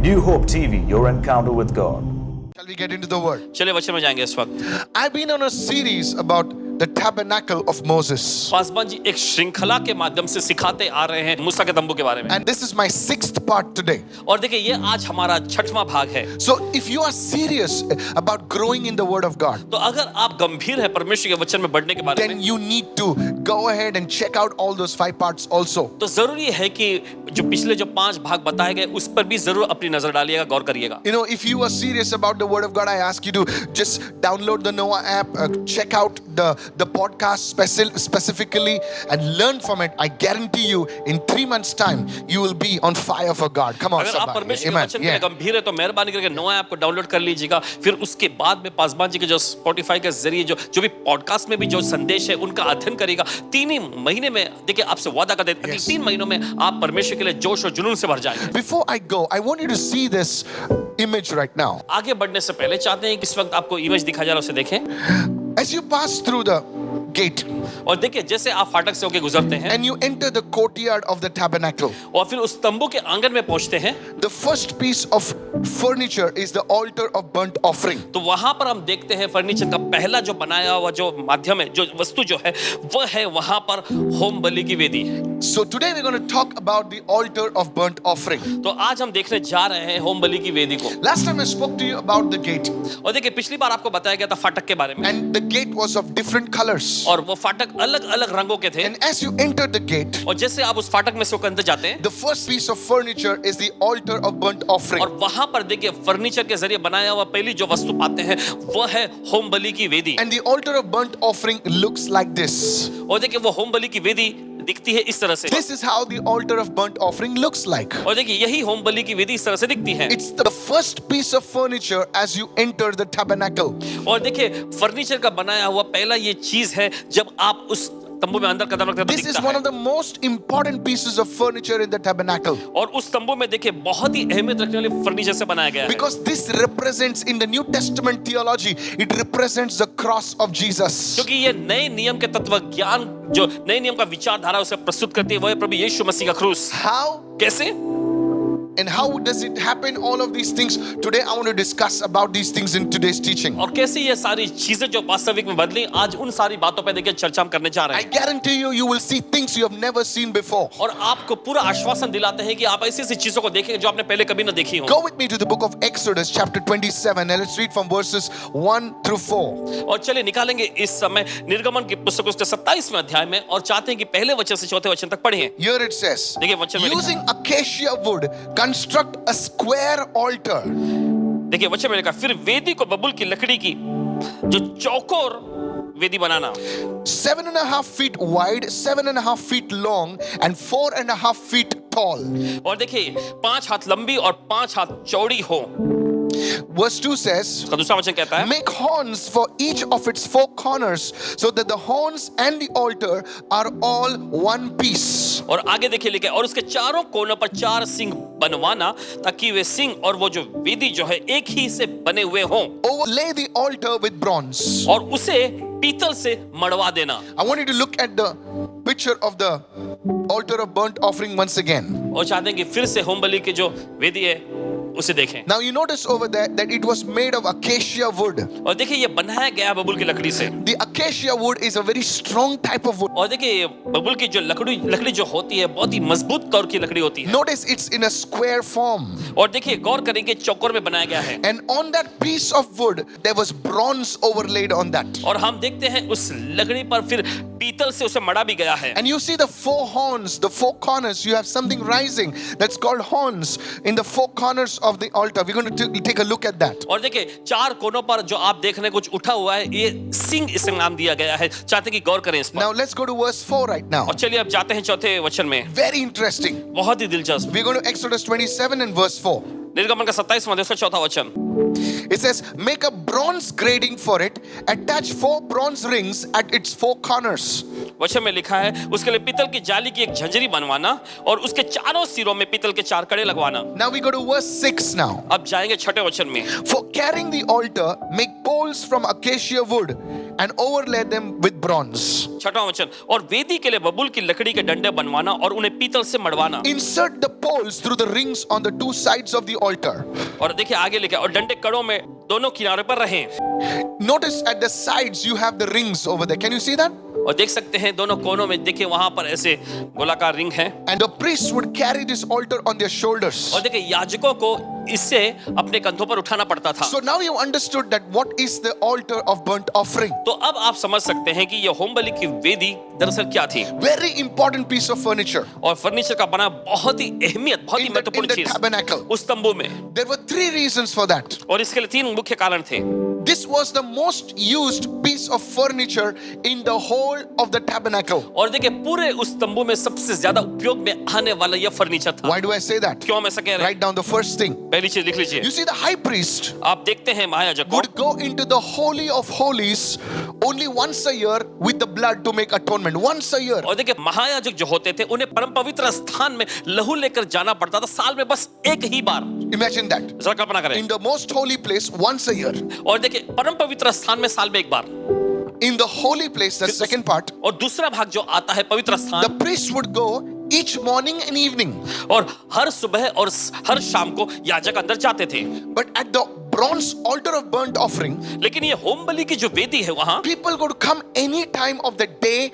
New Hope TV, your encounter with God. Shall we get into the word? चलिए वचन में जाएंगे इस वक्त। I've been on a series about the tabernacle of Moses. Paswan ji एक श्रृंखला के माध्यम से सिखाते आ रहे हैं मूसा के तंबू के बारे में। And this is my 6th part today. और देखिए ये आज हमारा 6वां भाग है। So if you are serious about growing in the word of God, तो अगर आप गंभीर है परमेश्वर के वचन में बढ़ने के बारे then में, you need to go ahead and check out all those 5 parts also. तो जरूरी है कि जो पिछले जो 5 भाग बताए गए उस पर भी जरूर अपनी नजर डालिएगा, गौर करिएगा। You know, if you are serious about the word of God, I ask you to just download the Noah app, check out the podcast specifically and learn from it. I guarantee you in 3 months time you will be on fire for God. Come on, अगर आप somebody. परमेश्वर के Amen. वचन के लिए गंभीर है तो मेहरबानी करके नोआ ऐप को डाउनलोड कर लीजिएगा। फिर उसके बाद में पासवान जी के जो स्पॉटिफाई के जरिए जो भी पॉडकास्ट में भी जो संदेश है उनका अध्ययन करिएगा। 3 ही महीने में देखिए आपसे वादा कर देते हैं 3 महीनों में आप परमेश्वर के लिए जोश और जुनून से भर जाएंगे। Before I go, I want you to see this image right now. आगे बढ़ने से पहले चाहते हैं कि इस वक्त आपको इमेज दिखाया जा रहा है उसे देखें। As you pass through the gate और देखिए जैसे आप फाटक से होके गुजरते हैं and you enter the courtyard of the tabernacle, और फिर उस तंबू के आंगन में पहुंचते हैं, the first piece of furniture is the altar of burnt offering. तो वहां पर हम देखते हैं फर्नीचर का पहला जो बनाया हुआ जो माध्यम है, जो वस्तु जो है वह है वहां पर होम बलि की वेदी। So today we're going to talk about the altar of burnt offering. तो आज हम देखने जा रहे हैं होम बलि की वेदी को। Last time I spoke to you about the gate, और देखिए पिछली बार आपको बताया गया था फाटक के बारे में, and the gate was of different colors. और वो फाटक अलग अलग रंगों के थे। And as you enter the gate, और जैसे आप उस फाटक में से होकर अंदर जाते हैं, the first piece of furniture is the altar of burnt offering. और वहां पर देखिए फर्नीचर के जरिए बनाया हुआ पहली जो वस्तु पाते हैं वह है होम बलि की वेदी। And the altar of burnt offering looks like this. और देखिए वो होम बलि की वेदी दिखती है इस तरह से। This is how the altar of burnt offering looks like. और देखिए यही होम बलि की वेदी इस तरह से दिखती है। It's the first piece of furniture as you enter the tabernacle. और देखिए फर्नीचर का बनाया हुआ पहला ये चीज है जब आप उस तंबू में अंदर कदम रखते हैं तो This is दिखता one है। of the most important pieces of furniture in the tabernacle. और उस तंबू में देखिए बहुत ही अहमियत रखने वाले फर्नीचर से बनाया गया है। Because this represents in the New Testament theology, it represents the cross of Jesus. क्योंकि ये नए नियम के तत्व ज्ञान जो नए नियम का विचारधारा उसे प्रस्तुत करती है वह है प्रभु यीशु मसीह का क्रूस। How कैसे and how does it happen? All of these things today I want to discuss about these things in today's teaching. और कैसे ये सारी चीजें जो वास्तविक में बदली, आज उन सारी बातों पे देखिए चर्चा हम करने जा रहे I हैं। guarantee you, you will see things you have never seen before. और आपको पूरा आश्वासन दिलाते हैं कि आप ऐसी ऐसी चीजों को देखेंगे जो आपने पहले कभी ना देखी हो। Go with me to the book of Exodus chapter 27 and let's read from verses 1 through 4. और चलिए निकालेंगे इस समय निर्गमन की पुस्तक उसके 27वें अध्याय में और चाहते हैं कि पहले वचन से चौथे वचन तक पढ़िए। Here it says, देखिए वचन में लिखा using acacia wood, construct a square altar. देखिए वचन में लिखा फिर वेदी को बबूल की लकड़ी की जो चौकोर वेदी बनाना 7.5 feet wide, 7.5 feet long, and 4.5 feet tall. और देखिए 5 हाथ लंबी और 5 हाथ चौड़ी हो। Verse 2 says, उसका दूसरा वचन कहता है make horns for each of its 4 corners, so that the horns and the altar are all one piece. और आगे देखिए लिखे और उसके चारों कोनों पर 4 सिंग बनवाना ताकि वे सिंग और वो जो वेदी जो है एक ही से बने हुए हों। Overlay the altar with bronze. और उसे पीतल से मड़वा देना। I want you to look at the picture of the altar of burnt offering once again. और चाहते हैं कि फिर से होम बलि की जो वेदी है उसे देखें। Now you notice over there that it was made of acacia wood. और देखिए ये बनाया गया है बबूल की लकड़ी से। The acacia wood is a very strong type of wood. और देखिए बबूल की जो लकड़ी जो होती है बहुत ही मजबूत कौर की लकड़ी होती है। Notice it's in a square form. और देखिए गौर करेंगे चौकोर में बनाया गया है। And on that piece of wood there was bronze overlaid on that. और हम देखते हैं उस लकड़ी पर फिर पीतल से उसे मड़ा भी गया है। And you see the 4 horns, the 4 corners. You have something rising that's called horns in the 4 corners of the altar. We're going to take a look at that. और देखिए 4 कोनों पर जो आप देख रहे हैं कुछ उठा हुआ है ये सिंग इसे नाम दिया गया है। चाहते हैं कि गौर करें इस पर। Now let's go to verse 4 right now. और चलिए अब जाते हैं चौथे वचन में। Very interesting. बहुत ही दिलचस्प। We're going to Exodus 27 and verse 4. निर्गमन का 27वां अध्याय उसका चौथा वचन। It says, make a bronze grating for it, attach 4 bronze rings at its 4 corners. वचन में लिखा है उसके लिए पीतल की जाली की एक झंझरी बनवाना और उसके चारों सिरों में पीतल के 4 कड़े लगवाना। Now we go to verse 6 now. अब जाएंगे छठे वचन में। For carrying the altar, make poles from acacia wood and overlay them with bronze. छठा वचन, और वेदी के लिए बबूल की लकड़ी के डंडे बनवाना और उन्हें पीतल से मड़वाना। Insert the poles through the rings on the 2 sides of the altar. और देखिए आगे लिखा है और डंडे कड़ों में दोनों किनारे पर रहें। Notice at the sides you have the rings over there. Can you see that? और देख सकते हैं दोनों कोनों में, देखिए वहां पर ऐसे गोलाकार रिंग है। And the priests would carry this altar on their shoulders. और देखिए याजकों को इससे अपने कंधों पर उठाना पड़ता था। So now you understood that what is the altar of burnt offering. तो अब आप समझ सकते हैं कि यह होम बलि की वेदी दरअसल क्या थी। Very important piece of furniture और फर्नीचर का बना बहुत ही अहमियत, बहुत ही in the महत्वपूर्ण चीज tabernacle. उस तंबू में। There were 3 reasons for that. और इसके लिए 3 मुख्य कारण थे। This was the most used piece of furniture in the whole of the tabernacle. और देखिए पूरे उस तंबू में सबसे ज्यादा उपयोग में आने वाला यह फर्नीचर था। Why do I say that? क्यों हम ऐसा कह रहे हैं? Write down the first thing. पहली चीज लिख लीजिए। You see, the high priest आप देखते हैं महायाजक को would go into the holy of holies only once a year with the blood to make atonement. Once a year. और देखिए महायाजक जो होते थे उन्हें परम पवित्र स्थान में लहू लेकर जाना पड़ता था, साल में बस एक ही बार। Imagine that. जरा कल्पना करें। In the most holy place once a year. और देखिए परम पवित्र स्थान में साल में एक बार। In the holy place, the second part, और दूसरा भाग जो आता है पवित्र the स्थान, priest would go each morning and evening. और हर सुबह और हर शाम को याजक अंदर जाते थे। But at the bronze altar of burnt offering, लेकिन ये होम बलि की जो वेदी है वहां people could come any time of the day,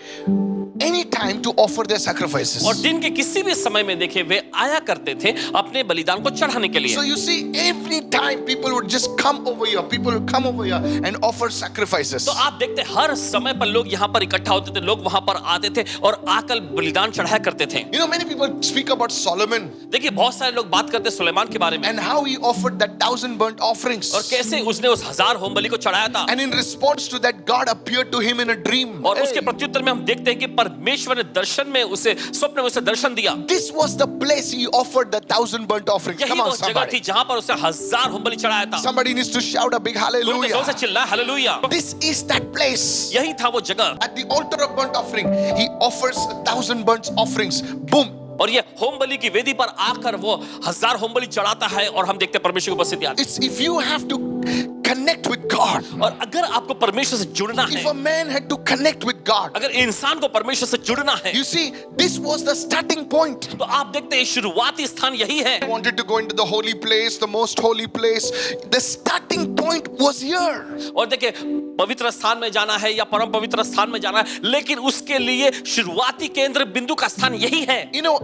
any time to offer their sacrifices. और दिन के किसी भी समय में देखे वे आया करते थे अपने बलिदान को चढ़ाने के लिए। So you see, every time people would just come over here, people would come over here and offer sacrifices. तो आप देखते हर समय पर लोग यहाँ पर इकट्ठा होते थे, लोग वहां पर आते थे और आकर बलिदान चढ़ाया करते थे। You know, many people speak about Solomon देखिए बहुत सारे लोग बात करते सुलेमान के बारे में and how he offered that 1,000 burnt offerings. और कैसे उसने उस 1000 होम बलि को चढ़ाया था। And in response to that, God appeared to him in a dream. और उसके प्रत्युत्तर में हम देखते हैं कि परमेश्वर ने दर्शन में उसे, स्वप्न में उसे दर्शन दिया। This was the place he offered the 1,000 burnt offerings. यही Come on, वो जगह somebody. थी जहां पर उसे 1000 होम बलि चढ़ाया था। Somebody needs to shout a big लोग जोर से hallelujah. चिल्लाए hallelujah. This is that place. यही था वो जगह। At the altar of burnt offering, he offers 1,000 burnt offerings. Boom. और ये होम बलि की वेदी पर आकर वो 1000 होम बलि चढ़ाता है और हम देखते हैं परमेश्वर की उपस्थिति आती है। It's if you have to connect with God. और अगर आपको परमेश्वर से जुड़ना If है, a man had to connect with God, अगर इंसान को परमेश्वर से जुड़ना है, you see, this was the starting point. तो आप देखते हैं शुरुआती स्थान यही है। He wanted to go into the holy place, the most holy place. The starting point was here. और देखिए पवित्र स्थान में जाना है या परम पवित्र स्थान में जाना है, लेकिन उसके लिए शुरुआती केंद्र बिंदु का स्थान यही है। You know,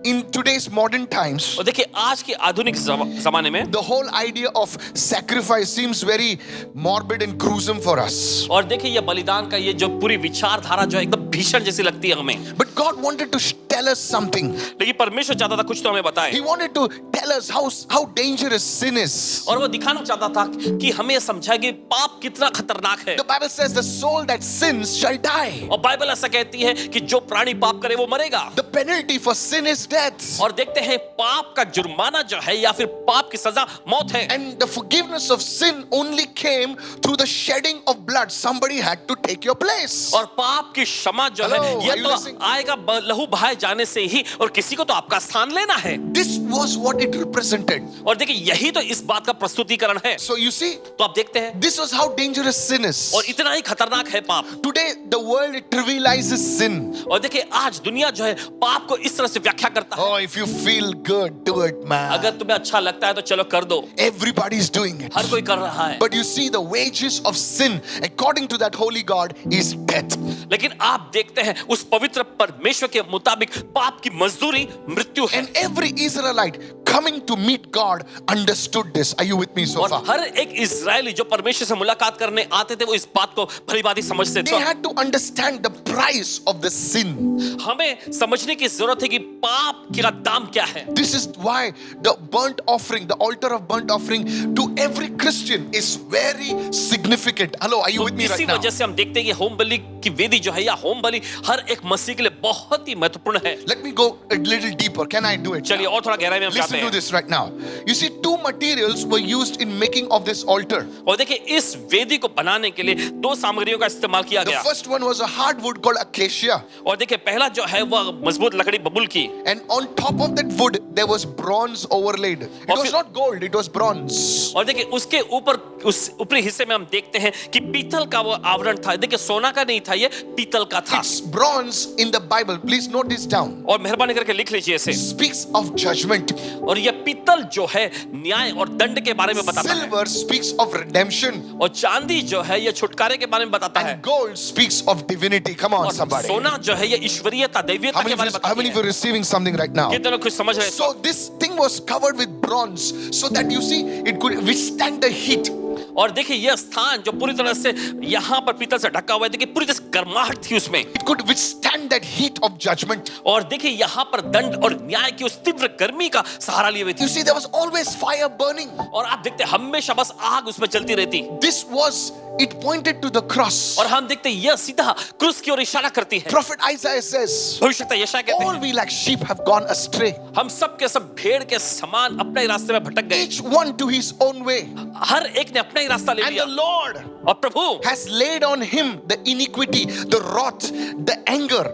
in today's modern times, और देखिए आज के आधुनिक जमाने में the whole idea of sacrifice seems very morbid and gruesome for us. और देखिए ये बलिदान का ये जो पूरी विचारधारा जो है एकदम भीषण जैसी लगती है हमें। But God wanted to tell us something. लेकिन परमेश्वर चाहता था कुछ तो हमें बताए। He wanted to tell us how dangerous sin is. और वो दिखाना चाहता था कि हमें ये समझाए कि पाप कितना खतरनाक है। The Bible says the soul that sins shall die. और बाइबल ऐसा कहती है कि जो प्राणी पाप करे वो मरेगा। The penalty for sin is death. और देखते हैं पाप का जुर्माना जो है या फिर पाप की सजा मौत है। And the forgiveness of sin only came through the shedding of blood. Somebody had to take your place. और पाप की क्षमा जो है Hello, ये are you तो listening? आएगा लहू बहाए जाने से ही, और किसी को तो आपका स्थान लेना है। This was what it represented. और देखिए यही तो इस बात का प्रस्तुतिकरण है। So you see, तो आप देखते हैं this was how dangerous sin is. और इतना ही खतरनाक है पाप। Today, the world it trivializes sin. और देखिए आज दुनिया जो है पाप को इस तरह से व्याख्या करता है। Oh, if you feel good, do it, man. अगर तुम्हें अच्छा लगता है तो चलो कर दो। Everybody's doing it. हर कोई कर रहा है। But you see, the wages of sin, according to that holy God, is death. लेकिन आप देखते हैं उस पवित्र परमेश्वर के मुताबिक पाप की मजदूरी मृत्यु है। And every Israelite coming to meet God understood this. Are you with me so और far? हर एक इजरायली जो परमेश्वर से मुलाकात करने आते थे वो इस बात को भलीभांति समझते They थे। had to understand the price of the sin. हमें समझने की जरूरत है कि पाप का दाम क्या है। This is why the burnt offering, the altar of burnt offering to every Christian is very significant. Hello, are you with me इसी right now? वजह से हम देखते हैं कि होम बलि की वेदी वेदी जो है या होम बलि हर एक मसीह के लिए बहुत ही महत्वपूर्ण है। Let me go a little deeper. Can I do it? चलिए और थोड़ा गहराई में हम जाते Listen to हैं। this right now. You see, two materials were used in making of this altar. और देखिए इस वेदी को बनाने के लिए दो सामग्रियों का इस्तेमाल किया The गया। first one was a hardwood called acacia, और देखिए पहला जो है वह मजबूत लकड़ी बबूल की, and on top of that wood there was bronze overlaid. It और was फिर- not gold; it was bronze. और देखिए उसके ऊपर उस ऊपरी हिस्से में हम देखते हैं कि पीतल का वो आवरण था। देखिए सोना का नहीं था, ये पीतल का था। It's bronze in the Bible. Please note this down. और मेहरबानी करके लिख लीजिए इसे। Speaks of judgment. और ये पीतल जो है न्याय और दंड के बारे में बताता है, Silver speaks of redemption, और चांदी जो है ये छुटकारे के बारे में बताता है, and gold speaks of divinity. Come on, और somebody. सोना जो है ये ईश्वरीयता दैवीयता How के many बारे में of बताता you है। are receiving something right now? कितने लोग कुछ समझ रहे हैं? So this thing was covered with bronze, so that you see it could withstand the heat. और देखिए यह स्थान जो पूरी तरह से यहाँ पर पीतल से ढका हुआ है, देखिए पूरी तरह से गर्माहट थी उसमें। It could withstand that heat of judgment. और देखिए यहाँ पर दंड और न्याय की उस तीव्र गर्मी का सहारा लिए हुए You थे। see, there was always fire burning. और आप देखते हमेशा बस आग उसमें चलती रहती, This was, it pointed to the cross. और हम देखते यह सीधा क्रूस की ओर इशारा करती है। Prophet Isaiah says, भविष्यवक्ता यशायाह कहते all हैं, we like sheep have gone astray, हम सब के सब भेड़ के समान अपने ही रास्ते में भटक गए, each one to his own way. हर एक ने अपना ही रास्ता ले And लिया। the Lord और प्रभु has laid on him the iniquity, the wrath, the anger.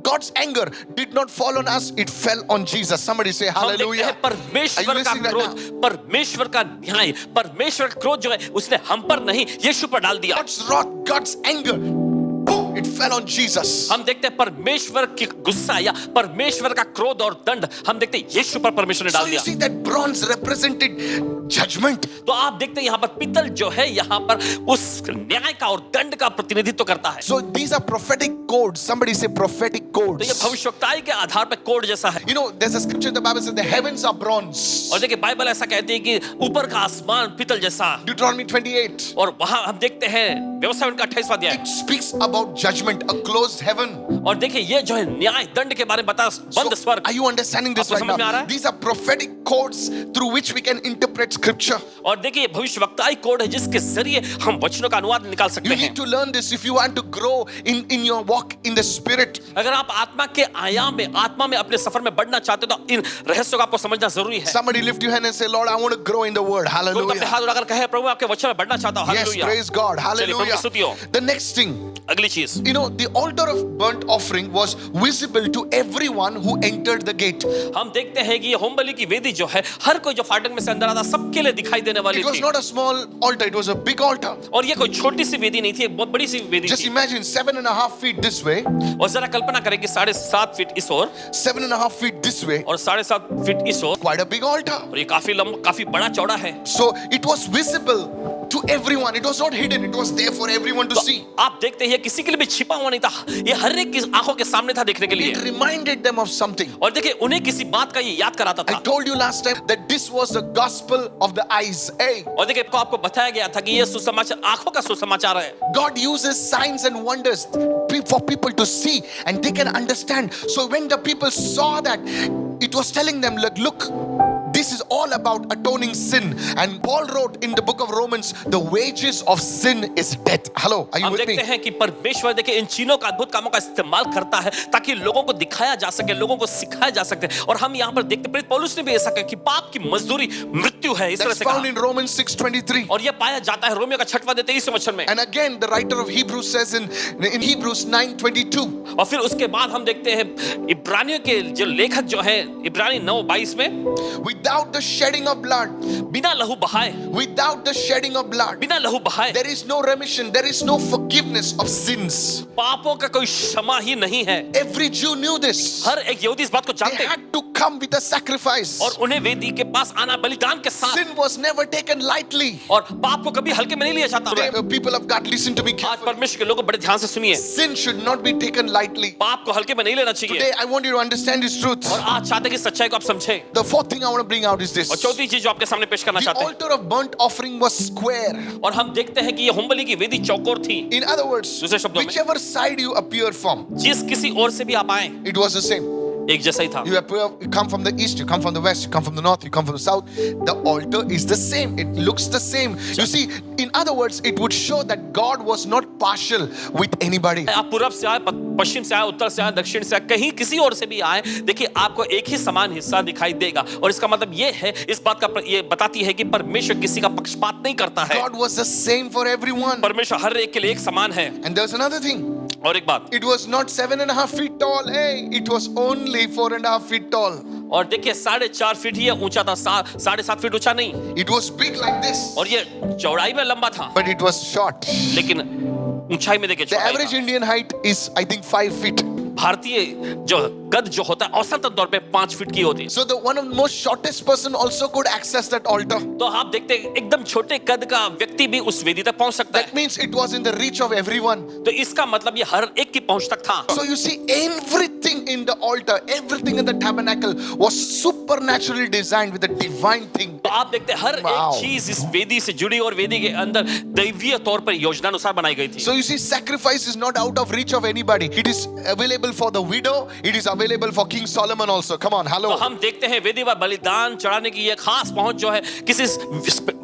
God's anger did not fall on us, it fell on Jesus. Somebody say हम देखते hallelujah. हैं परमेश्वर का listening right क्रोध, परमेश्वर का न्याय, परमेश्वर का क्रोध जो है उसने हम पर नहीं यीशु पर डाल दिया। God's wrath, God's anger, boom, it fell on Jesus. हम देखते हैं परमेश्वर की गुस्सा या परमेश्वर का क्रोध और दंड हम देखते हैं यीशु पर परमेश्वर ने So डाल you दिया। see that bronze represented judgment. तो आप देखते हैं यहाँ पर पीतल जो है यहाँ पर उस न्याय का और दंड का प्रतिनिधित्व करता है। So these are prophetic codes. Somebody say prophetic तो ये codes. भविष्यवक्ताई के आधार पर कोड जैसा है। You know, there's a scripture in the Bible says the heavens are bronze. और देखिए बाइबल ऐसा कहती है कि ऊपर का आसमान पीतल जैसा, Deuteronomy 28. और वहां हम देखते हैं व्यवस्था का 28वां अध्याय, It speaks about judgment, a closed heaven. और देखिए ये जो है न्याय दंड के बारे में बता, बंद So, स्वर्ग। are you understanding this आपको right समझ में आ रहा now? है? These are prophetic codes through which we can interpret scripture. और देखिए भविष्यवक्ताई कोड है जिसके जरिए हम वचनों का अनुवाद निकाल सकते You हैं। need to learn this if you want to grow in your walk in the spirit. अगर आप आत्मा के आयाम में, आत्मा में अपने सफर में बढ़ना चाहते हो तो इन रहस्यों को आपको समझना जरूरी है। Somebody lift your hand and say, Lord, I want to grow in the word. कोई अपने Hallelujah. हाथ उठाकर कहे प्रभु आपके वचन में बढ़ना चाहता हूं। Yes, hallelujah. praise God. चलिए प्रभु की स्तुति हो। Hallelujah. The next thing, अगली चीज, you know, the altar of burnt offering was visible to everyone who entered the gate. हम देखते हैं कि ये होम बलि की वेदी जो है हर कोई जो फाटक में से अंदर आता सबके लिए दिखाई देने वाली It was थी। not a small altar, it was a big altar. और ये कोई छोटी सी वेदी नहीं थी, एक बहुत बड़ी सी वेदी Just थी। imagine 7.5 feet this way, और जरा कल्पना करें कि 7.5 फीट इस ओर 7.5 feet this way, और 7.5 फीट इस ओर, quite a big altar. और ये काफी बड़ा चौड़ा है। So it was visible to everyone. It was not hidden, it was there for everyone to see. आप देखते हैं किसी के लिए भी छिपा हुआ नहीं था, ये हर एक की आंखों के सामने था देखने के लिए। It reminded them of something. और देखिए उन्हें किसी बात का ये याद कराता I था। told you last time that this was the gospel of the eyes. Hey, और देखिए आपको बताया गया था कि ये सुसमाचार आंखों का सुसमाचार है। God uses signs and wonders for people to see and they can understand. So when the people saw that, it was telling them, look, this is all about atoning sin. And Paul wrote in the book of Romans, the wages of sin is death. Hello, are you हम with देखते me? हैं कि परमेश्वर देखिए इन चीनों का अद्भुत कामों का इस्तेमाल करता है ताकि लोगों को दिखाया जा सके, लोगों को सिखाया जा सके। और हम यहाँ पर देखते प्रेरित पौलुस ने भी ऐसा कहा कि पाप की मजदूरी मृत्यु है, इस तरह That's से found कहा। in Romans 6:23. और ये पाया जाता है रोमियो का 6वां अध्याय 23वें वचन में। And again, the writer of Hebrews says in Hebrews 9:22, और फिर उसके बाद हम देखते हैं इब्रानियों के जो लेखक जो है इब्रानी 9:22 में, without the shedding of blood, बिना लहू बहाए, without the shedding of blood, बिना लहू बहाए there is no remission, there is no forgiveness of sins. पापों का कोई क्षमा ही नहीं है। Every Jew knew this. हर एक यहूदी इस बात को They जानते हैं had to come with a sacrifice. और उन्हें वेदी के पास आना बलिदान के साथ। Sin was never taken lightly. और पाप को कभी हल्के में नहीं लिया जाता। Today, people of God, listen to me आज carefully. परमेश्वर के लोगों बड़े ध्यान से सुनिए, Sin should not be taken lightly. पाप को हल्के में नहीं लेना चाहिए। Today, I want you to understand this truth. और आज चाहते हैं कि सच्चाई को आप समझें। The fourth thing I want to bring out is this. और चौथी चीज जो आपके सामने पेश करना The चाहते हैं, altar of burnt offering was square. और हम देखते हैं कि ये होम बलि की वेदी चौकोर थी। In other words, दूसरे शब्दों में, whichever side you appear from, जिस किसी ओर से भी आप आए, it was the same. एक जैसा ही था। You come from the east, you come from the west, you come from the north, you come from the south. The altar is the same. It looks the same. You see, in other words, it would show that God was not partial with anybody. आप पूरब से आए, पश्चिम से आए, उत्तर से आए, दक्षिण से आए, कहीं किसी और से भी आए, देखिए आपको एक ही समान हिस्सा दिखाई देगा। और इसका मतलब ये है, इस बात का ये बताती है कि परमेश्वर किसी का पक्षपात नहीं करता है। God was the same for everyone. परमेश्वर हर एक के लिए एक समान है। And there's another thing. और एक बात, It was not 7.5 feet tall. Hey, it was only 4.5 feet tall. और देखिए 4.5 फीट ही ऊंचा था, 7.5 फीट ऊंचा नहीं। It was big like this, और ये चौड़ाई में लंबा था, but it was short. लेकिन ऊंचाई में देखिए The चौड़ाई average था। Indian height is, I think, 5 feet. भारतीय जो कद जो होता है औसत तौर पे 5 फीट की होती है। So the one of the most shortest person also could access that altar. तो आप देखते हैं एकदम छोटे कद का व्यक्ति भी उस वेदी तक पहुंच सकता That है। means it was in the reach of everyone. तो इसका मतलब ये हर एक की पहुंच तक था। So you see, everything in the altar, everything in the tabernacle was supernaturally designed with a divine thing. तो आप देखते हैं हर Wow. एक चीज इस वेदी से जुड़ी और वेदी के अंदर दैवीय तौर पर योजनानुसार बनाई गई थी। So you see, sacrifice is not out of reach of anybody. It is available for the widow. It is available for King Solomon also. Come on, तो hello. हम देखते हैं वेदी पर बलिदान चढ़ाने की ये खास पहुंच जो है किसी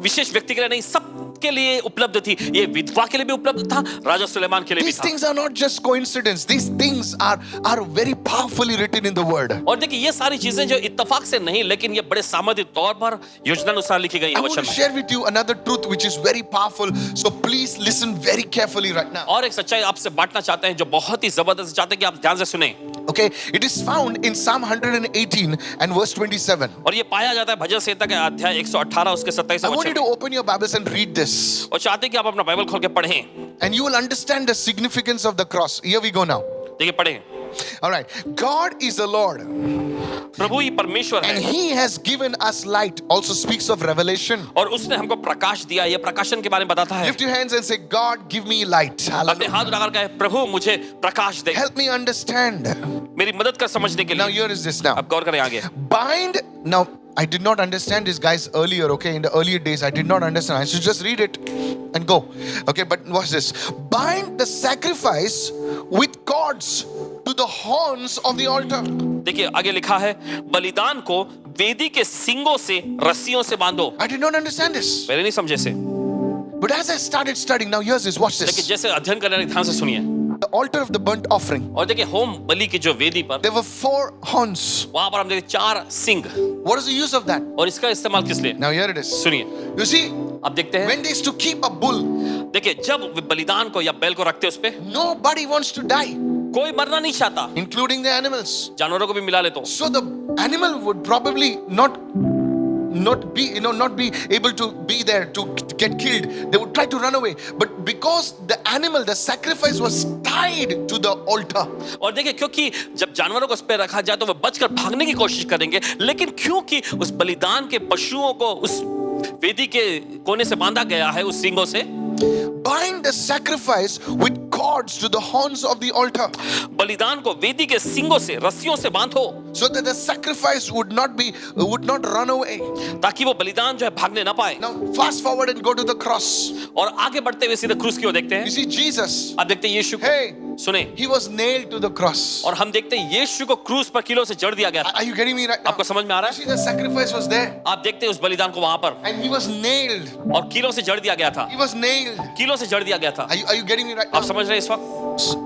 विशेष व्यक्ति के लिए नहीं, सब के लिए उपलब्ध थी। ये विधवा के लिए भी उपलब्ध था, राजा सुलेमान के लिए भी These था। things are not just coincidence. These things are very powerfully written in the word. और देखिए ये सारी चीजें जो इत्तेफाक से नहीं, लेकिन ये बड़े सामर्थ्य तौर पर योजनानुसार लिखी गई I है want वचन to में। share with you another truth which is very powerful. So please listen very carefully right now. और एक सच्चाई आपसे बांटना चाहते हैं जो बहुत ही जबरदस्त, चाहते हैं कि आप ध्यान से सुने। Okay, it is found in Psalm 118 and verse 27. और ये पाया जाता है भजन संहिता के अध्याय 118 उसके 27 I want you वचन to में। open your Bibles and read this. और चाहते हैं कि आप अपना बाइबल खोल के पढ़ें। And you will understand the significance of the cross. Here we go now. देखिए पढ़ें। All right. God is the Lord. प्रभु ही परमेश्वर And है He has given us light. Also speaks of revelation. और उसने हमको प्रकाश दिया। ये प्रकाशन के बारे में बताता है। Lift your hands and say, God, give me light. अपने Hallelujah. हाथ उठाकर कहे, प्रभु मुझे प्रकाश दे, Help me understand. मेरी मदद कर समझने के Now लिए। here is this now. अब गौर करें आगे। Bind. Now, I did not understand this, guys, earlier, okay? In the earlier days, I did not understand. I should just read it and go. Okay, but watch this. Bind the sacrifice with cords to the horns of the altar. देखिए आगे लिखा है, बलिदान को वेदी के सींगों से रस्सियों से बांधो। I did not understand this. पहले नहीं समझे से, But as I started studying, now here's this, watch लेकिन this. जैसे अध्ययन करने ध्यान से सुनिए। The altar of the burnt offering. और देखिए होम बलि की जो वेदी पर, There were 4 horns. वहां पर हम देखते 4 सिंग। What is the use of that? और इसका इस्तेमाल किस लिए? Now here it is. सुनिए, You see, अब देखते हैं। when they used to keep a bull, देखिए जब वे बलिदान को या बैल को रखते उस पे, nobody wants to die, कोई मरना नहीं चाहता, including the animals. जानवरों को भी मिला ले तो। So the animal would probably not be able to be there to get killed. They would try to run away, but because the animal, the sacrifice was tied to the altar. और देखिए क्योंकि जब जानवरों को उस पे रखा जाए तो वे बचकर भागने की कोशिश करेंगे, लेकिन क्योंकि उस बलिदान के पशुओं को उस वेदी के कोने से बांधा गया है उस सींगों से, Bind the sacrifice with cords to the horns of the altar, बलिदान को वेदी के सींगों से रस्सियों से बांधो, so that the sacrifice would not run away. ताकि वो बलिदान जो है भागने ना पाए। Now fast forward and go to the cross. और आगे बढ़ते हुए सीधे क्रूस की ओर देखते You हैं। see Jesus, आप देखते हैं यीशु को, hey, सुने, he was nailed to the cross. और हम देखते हैं यीशु को क्रूस पर कीलों से जड़ दिया गया था। Are you getting me right now? आपको समझ में आ रहा You है? see the sacrifice was there, आप देखते हैं उस बलिदान को वहां पर, and he was nailed. और कीलों से जड़ दिया गया था। He was nailed. कीलों से जड़ दिया गया था। Are you getting me right now? आप समझ रहे हैं इस वक्त?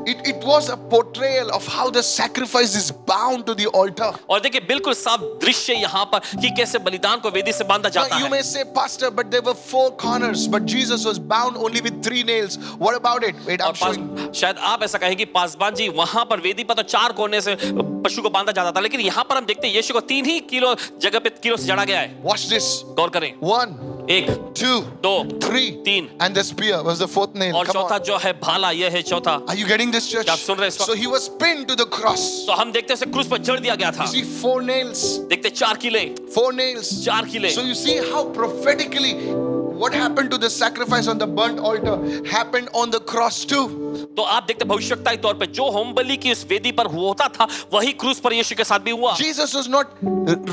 It was a portrayal of how the sacrifice is bound to the altar. और देखिए बिल्कुल साफ दृश्य यहाँ पर कि कैसे बलिदान को वेदी से बांधा जाता Now, you है। may say, Pastor, but there were 4 corners, but Jesus was bound only with 3 nails. What about it? Wait, I'm और showing. शायद आप ऐसा कहें कि पासवान जी वहां पर वेदी पर तो 4 कोने से पशु को बांधा जाता था, लेकिन यहाँ पर हम देखते हैं यीशु को 3 ही किलो जगह पे कीलों से जड़ा गया है। Watch this. गौर करें, 1, 1, 2, 2, 3, 3 and the spear was the 4th nail. और Come चौथा on. जो है भाला, यह है चौथा। Are you getting this, church? क्या आप सुन रहे हैं इस वक्त? So he was pinned to the cross. तो हम देखते हैं उसे क्रूस पर जड़ दिया गया था। You see 4 nails. देखते 4 किले, 4 nails. 4 किले। So you see how prophetically what happened to the sacrifice on the burnt altar happened on the cross too. तो आप देखते भविष्यवक्ताई तौर पे जो होम बलि की उस वेदी पर होता था वही क्रूस पर यीशु के साथ भी हुआ। Jesus was not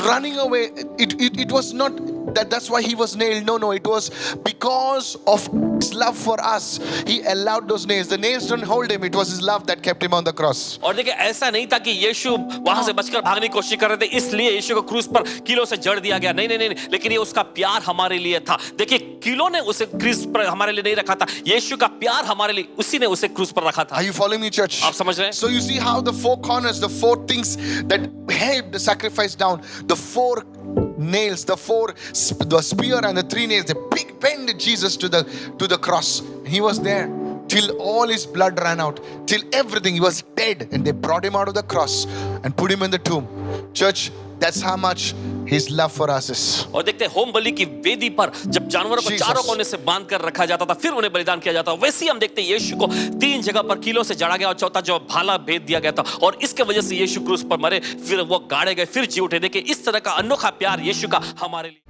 running away. It was not that's why he was nailed. No, it was because of his love for us. He allowed those nails. The nails didn't hold him. It was his love that kept him on the cross. और देखिए ऐसा नहीं था कि यीशु वहां से बचकर भागने की कोशिश कर रहे थे इसलिए यीशु को क्रूस पर कीलों से जड़ दिया गया, नहीं नहीं नहीं, लेकिन ये उसका प्यार हमारे लिए था। देखिए कीलों ने उसे क्रूस पर हमारे लिए नहीं रखा था, यीशु का प्यार हमारे लिए, उसी ने उसे क्रूस पर रखा था। Are you following me, church? आप समझ रहे हैं? So you see how the four corners, the four things that held the sacrifice down, the four nails, the spear and the three nails, they pinned Jesus to the cross. He was there till all his blood ran out, till everything, he was dead, and they brought him out of the cross and put him in the tomb. Church, that's how much his love for us is. और देखते हैं home बलि की वेदी पर जब जानवरों को चारों कोने से बांध कर रखा जाता था फिर उन्हें बलिदान किया जाता, वैसे ही हम देखते हैं यीशु को 3 जगह पर कीलों से जड़ा गया और चौथा जो भाला भेद दिया गया था और इसके वजह से यीशु क्रूस पर मरे, फिर वो गाड़े गए, फिर जी उठे। देखिए इस तरह का अनोखा प्यार यीशु का हमारे लिए।